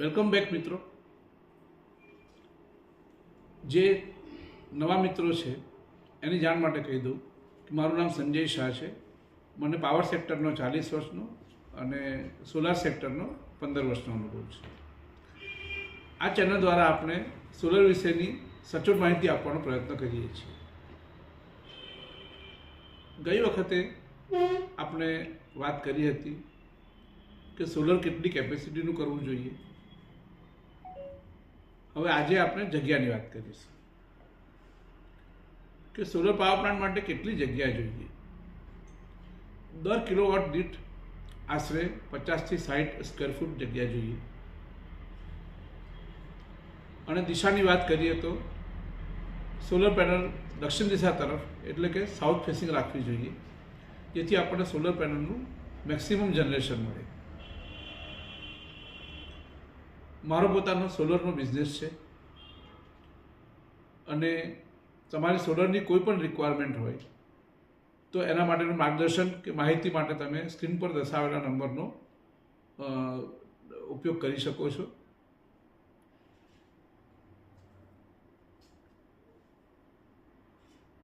Welcome back મિત્રો. જે નવા મિત્રો છે એની જાણ માટે કહી દઉં કે મારું નામ સંજય શાહ છે. મને પાવર સેક્ટરનો 40 વર્ષનો અને સોલાર સેક્ટરનો 15 વર્ષનો અનુભવ છે. આ ચેનલ દ્વારા આપણે સોલર વિશેની સચોટ માહિતી આપવાનો પ્રયત્ન કરીએ છીએ. ગઈ વખતે આપણે વાત કરી હતી કે સોલર કેટલી કેપેસિટીનું કરવું જોઈએ. હવે આજે આપણે જગ્યાની વાત કરીશું કે સોલર પાવર પ્લાન્ટ માટે કેટલી જગ્યા જોઈએ. દર કિલોવોટ દીઠ આશરે 50 થી 60 સ્ક્વેર ફૂટ જગ્યા જોઈએ. અને દિશાની વાત કરીએ તો સોલર પેનલ દક્ષિણ દિશા તરફ એટલે કે સાઉથ ફેસિંગ રાખવી જોઈએ, જેથી આપણને સોલર પેનલનું મેક્સિમમ જનરેશન મળે. મારો પોતાનો સોલરનો બિઝનેસ છે અને તમારી સોલરની કોઈ પણ રિક્વાયરમેન્ટ હોય તો એના માટેનું માર્ગદર્શન કે માહિતી માટે તમે સ્ક્રીન પર દર્શાવેલા નંબરનો ઉપયોગ કરી શકો છો.